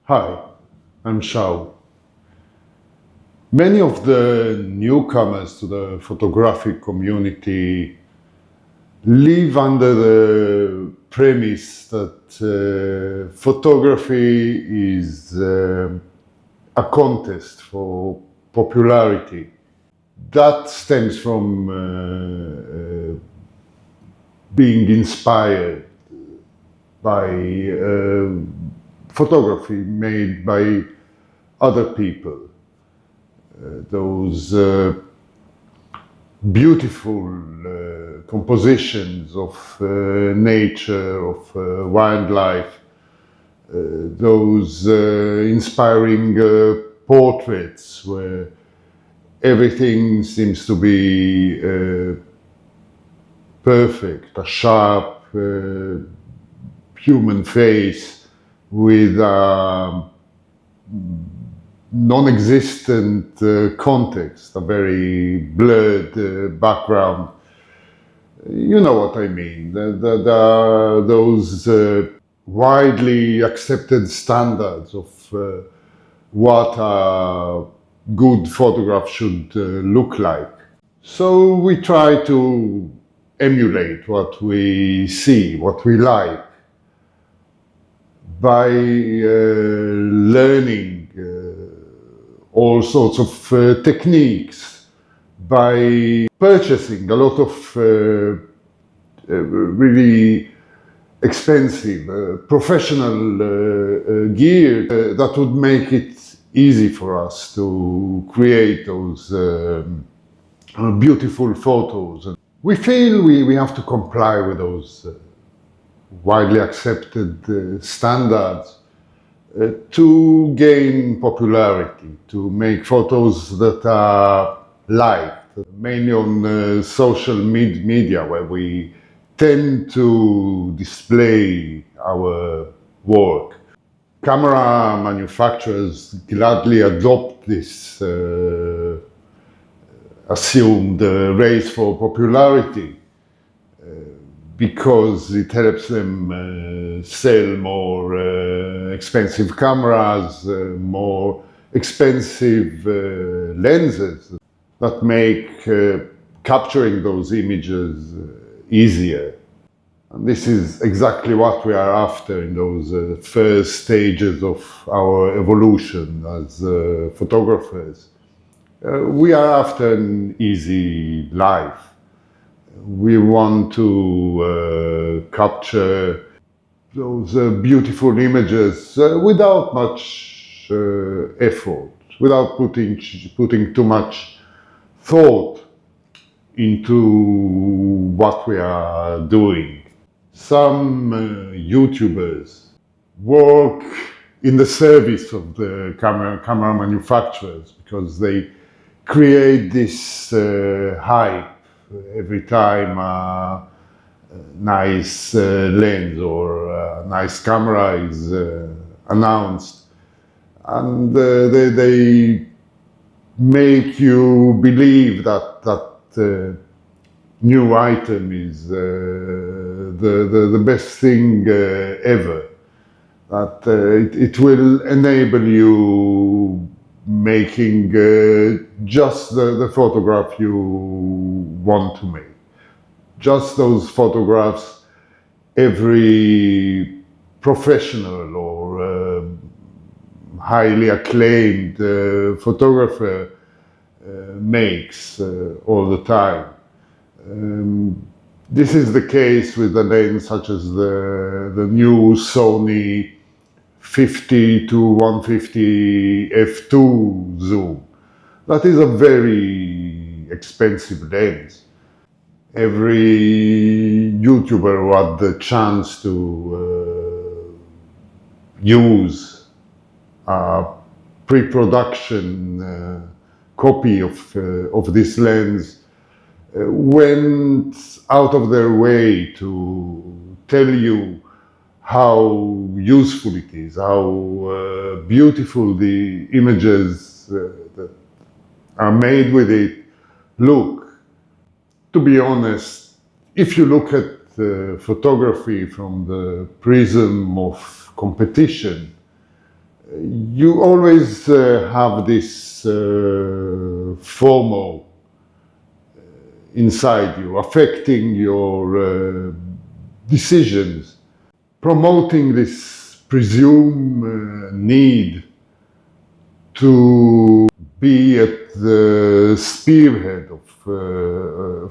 Hi, I'm Shao. Many of the newcomers to the photographic community live under the premise that photography is a contest for popularity. That stems from being inspired by photography made by other people. Those beautiful compositions of nature, of wildlife, those inspiring portraits where everything seems to be perfect, a sharp human face with a non-existent context, a very blurred background. You know what I mean. Those widely accepted standards of what a good photograph should look like. So we try to emulate what we see, what we like, by learning all sorts of techniques, by purchasing a lot of really expensive professional gear that would make it easy for us to create those beautiful photos. We feel we have to comply with those widely accepted standards to gain popularity, to make photos that are liked, mainly on social media, where we tend to display our work. Camera manufacturers gladly adopt this assumed race for popularity because it helps them sell more expensive cameras, more expensive lenses that make capturing those images easier. And this is exactly what we are after in those first stages of our evolution as photographers. We are after an easy life. We want to capture those beautiful images without much effort, without putting too much thought into what we are doing. Some YouTubers work in the service of the camera manufacturers because they create this hype every time a nice lens or a nice camera is announced, and they make you believe that new item is the best thing ever, that it will enable you making just the photograph you want to make. Just those photographs every professional or highly acclaimed photographer makes all the time. This is the case with a lens such as the new Sony 50 to 150 f2 zoom. That is a very expensive lens. Every YouTuber who had the chance to use a pre-production copy of this lens went out of their way to tell you how useful it is, how beautiful the images that are made with it look. To be honest, if you look at photography from the prism of competition, You always have this FOMO inside you, affecting your decisions, promoting this presumed need to be at the spearhead of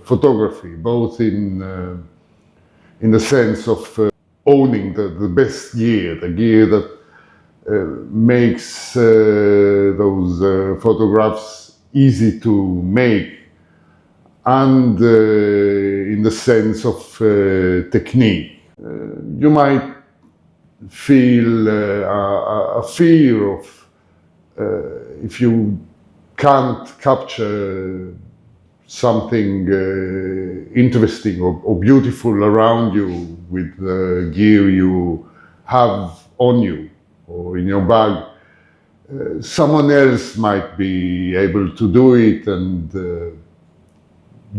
photography, both in the sense of owning the best gear, the gear that makes those photographs easy to make, and in the sense of technique. You might feel a fear of if you can't capture something interesting or beautiful around you with the gear you have on you or in your bag, someone else might be able to do it and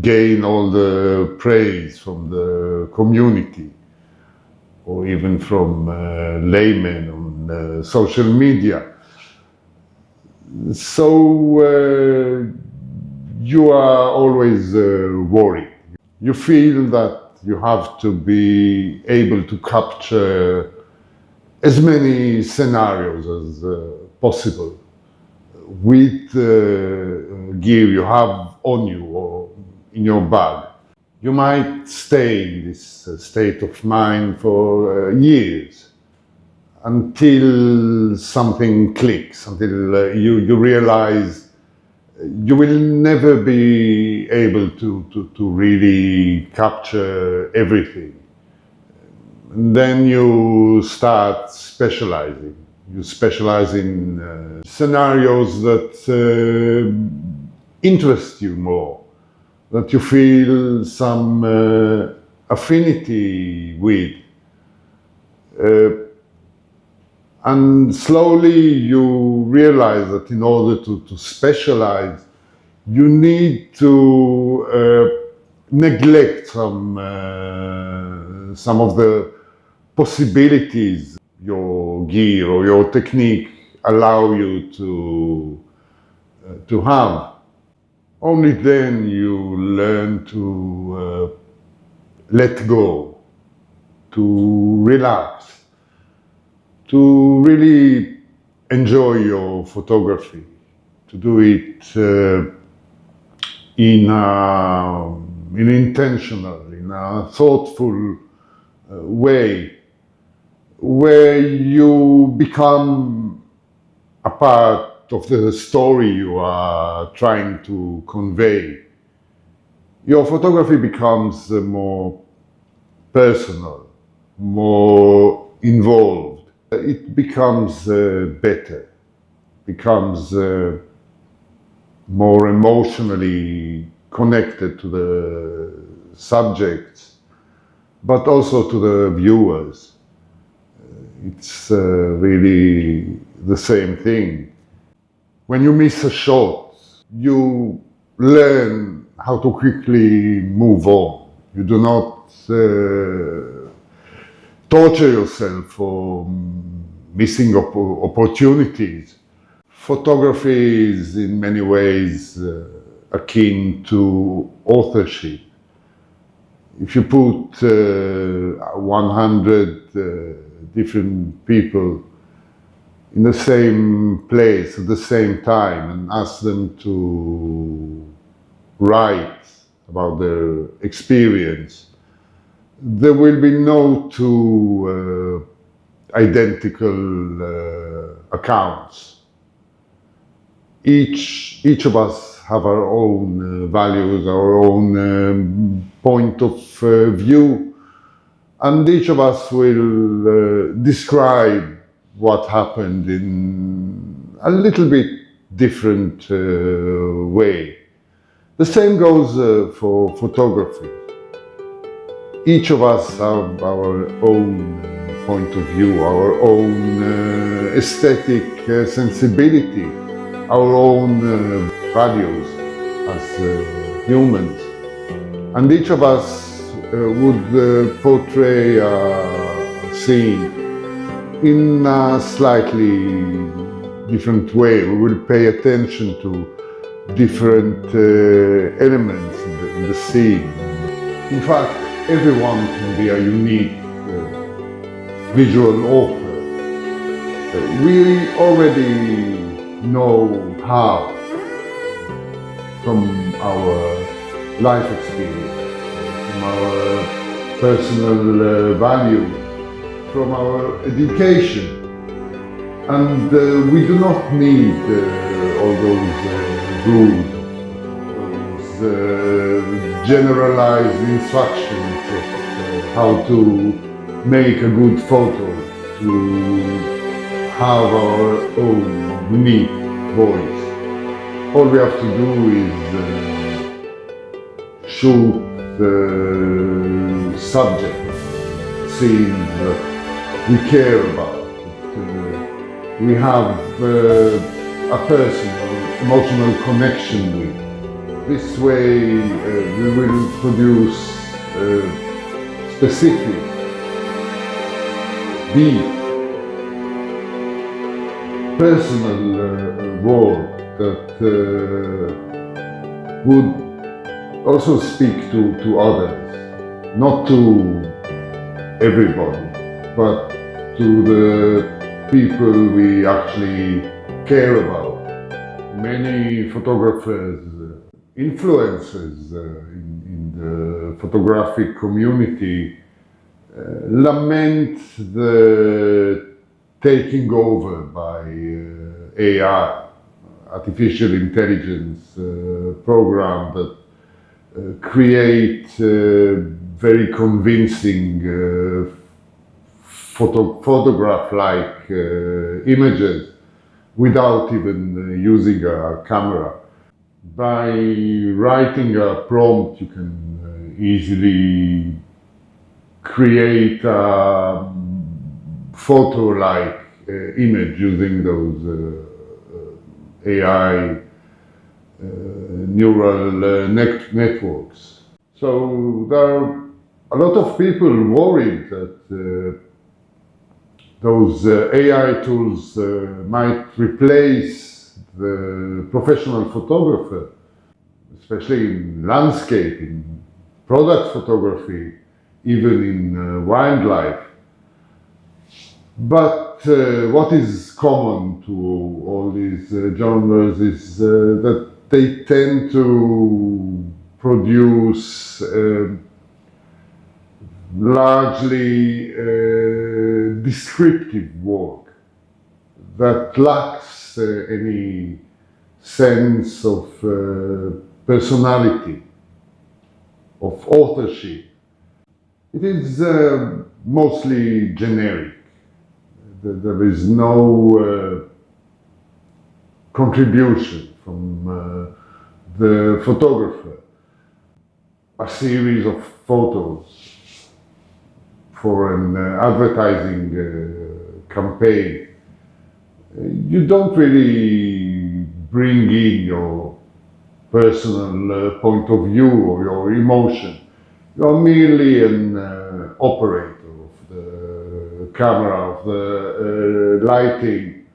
gain all the praise from the community or even from laymen on social media. So you are always worried. You feel that you have to be able to capture as many scenarios as possible with gear you have on you or in your bag. You might stay in this state of mind for years until something clicks, until you realize you will never be able to really capture everything. And then you start specializing. You specialize in scenarios that interest you more, that you feel some affinity with. And slowly you realize that in order to specialize, you need to neglect some of the possibilities your gear or your technique allow you to have. Only then you learn to let go, to relax, to really enjoy your photography, to do it in an intentional, in a thoughtful way, where you become a part of the story you are trying to convey. Your photography becomes more personal, more involved. It becomes better, becomes more emotionally connected to the subjects, but also to the viewers. It's really the same thing. When you miss a shot, you learn how to quickly move on. You do not torture yourself for missing opportunities. Photography is in many ways akin to authorship. If you put 100 different people in the same place at the same time and ask them to write about their experience, there will be no two identical accounts. Each of us have our own values, our own point of view, and each of us will describe what happened in a little bit different way. The same goes for photography. Each of us have our own point of view, our own aesthetic sensibility, our own values as humans. And each of us would portray a scene in a slightly different way. We will pay attention to different elements in the scene. In fact, everyone can be a unique visual author. We already know how from our life experience, from our personal values, from our education. And we do not need all those rules, those generalized instructions of how to make a good photo, to have our own unique voice. All we have to do is shoot the subject, scenes that we care about. We have a personal, emotional connection with. This way we will produce specific, deep, personal work that would also speak to others, not to everybody, but to the people we actually care about. Many photographers, influencers in the photographic community lament the taking over by AI, artificial intelligence program that create very convincing photograph-like images without even using a camera. By writing a prompt, you can easily create a photo-like image using those AI neural networks. So there are a lot of people worried that those AI tools might replace the professional photographer, especially in landscape, in product photography, even in wildlife. But what is common to all these genres is that they tend to produce largely descriptive work that lacks any sense of personality, of authorship. It is mostly generic. There is no contribution from the photographer. A series of photos for an advertising campaign. You don't really bring in your personal point of view or your emotion. You're merely an operator of the camera, of the lighting,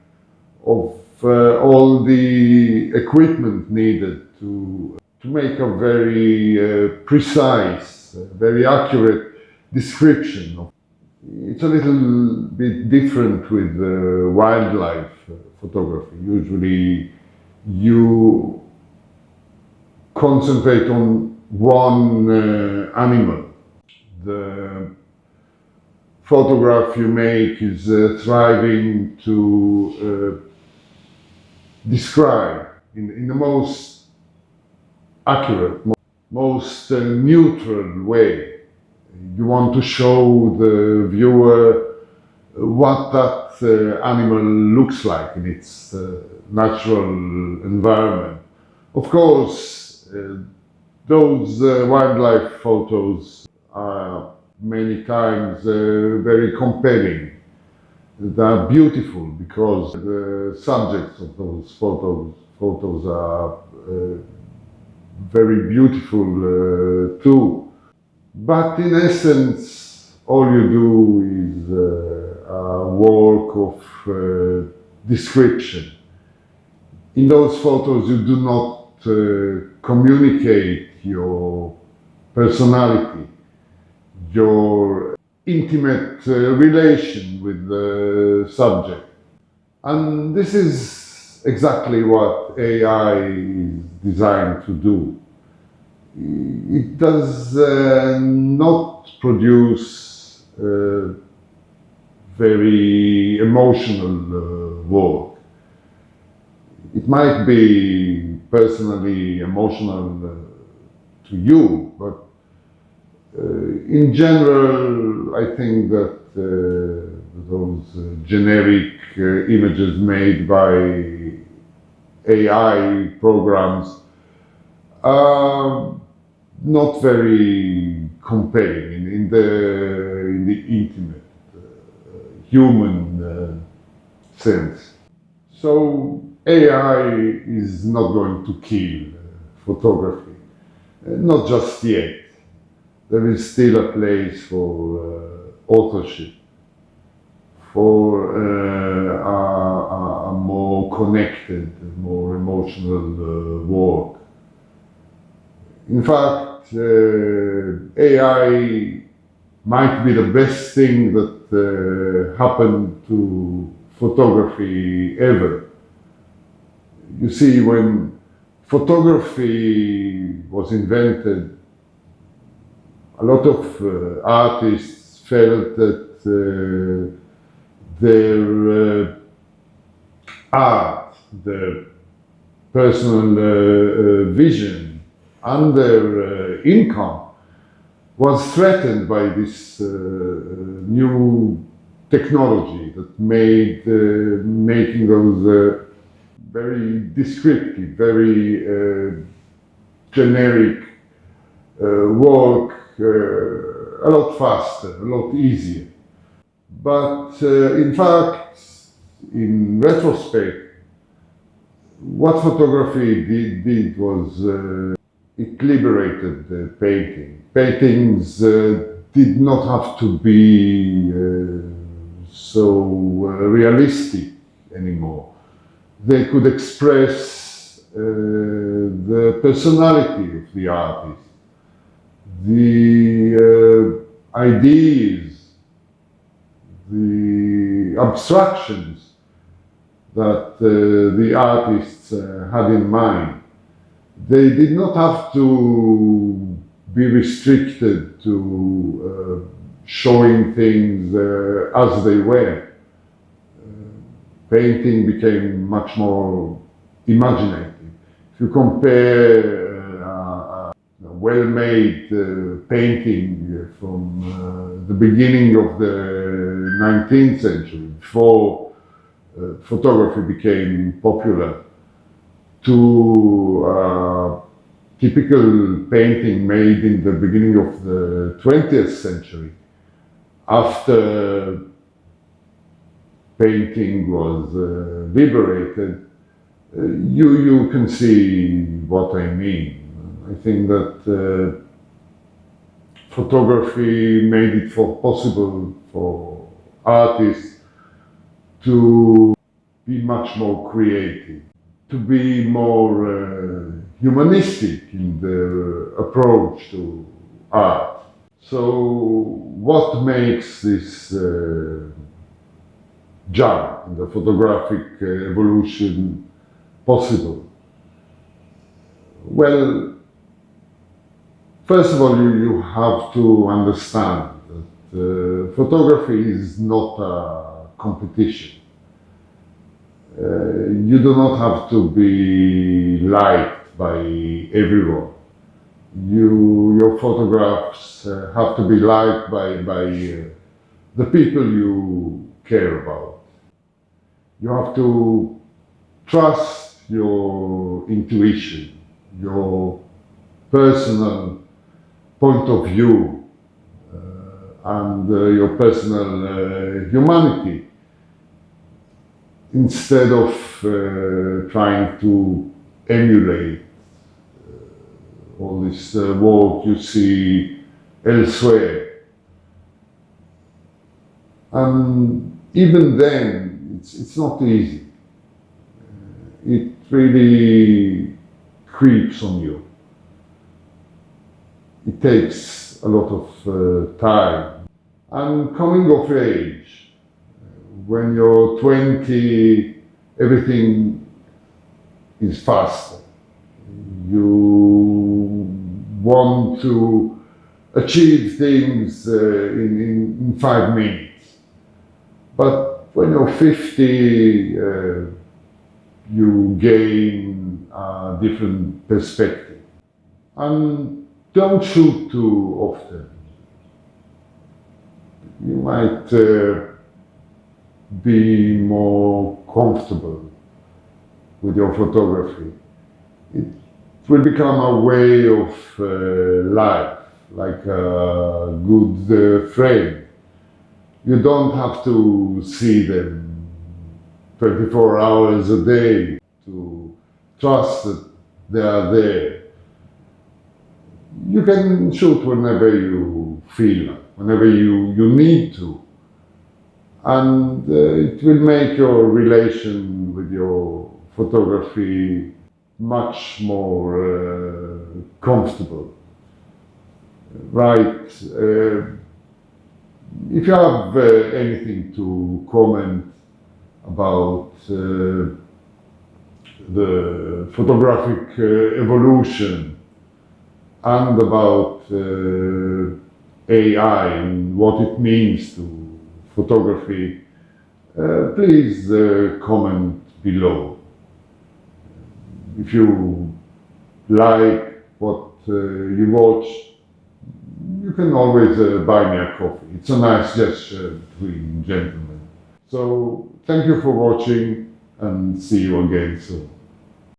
of all the equipment needed to make a very precise, very accurate description. It's a little bit different with wildlife photography. Usually you concentrate on one animal. The photograph you make is striving to describe in the most accurate, most neutral way. You want to show the viewer what that animal looks like in its natural environment. Of course, those wildlife photos are many times very compelling. They're beautiful because the subjects of those photos are very beautiful too. But in essence, all you do is work of description. In those photos, you do not communicate your personality, your intimate relation with the subject. And this is exactly what AI is designed to do. It does not produce very emotional work. It might be personally emotional to you, but in general, I think that those generic images made by AI programs are not very compelling in the intimate human sense. So AI is not going to kill photography, not just yet. There is still a place for authorship, for a more connected, more emotional work. In fact, AI might be the best thing that happened to photography ever. You see, when photography was invented, a lot of artists felt that their art, their personal vision, and their income was threatened by this new technology that made making those very descriptive, very generic work a lot faster, a lot easier. But in fact, in retrospect, what photography did was it liberated the painting. Paintings did not have to be so realistic anymore. They could express the personality of the artist, the ideas, the abstractions that the artists had in mind. They did not have to be restricted to showing things as they were. Painting became much more imaginative. If you compare a well-made painting from the beginning of the 19th century, before photography became popular, to a typical painting made in the beginning of the 20th century, after painting was liberated, you can see what I mean. I think that photography made it possible for artists to be much more creative, to be more humanistic in their approach to art. So what makes this jump in the photographic evolution possible? Well, first of all, you have to understand that photography is not a competition. You do not have to be liked by everyone. Your photographs have to be liked by the people you care about. You have to trust your intuition, your personal point of view, and your personal humanity, instead of trying to emulate all this work you see elsewhere. And even then, it's not easy. It really creeps on you. It takes a lot of time. And coming of age, when you're 20, everything is faster. You want to achieve things in 5 minutes. But when you're 50, you gain a different perspective. And don't shoot too often. You might be more comfortable with your photography. It will become a way of life, like a good friend. You don't have to see them 24 hours a day to trust that they are there. You can shoot whenever you feel like, whenever you need to. And it will make your relation with your photography much more comfortable. Right. If you have anything to comment about the photographic evolution and about AI and what it means to photography, please comment below. If you like what you watch, you can always buy me a coffee. It's a nice gesture between gentlemen. So thank you for watching and see you again soon.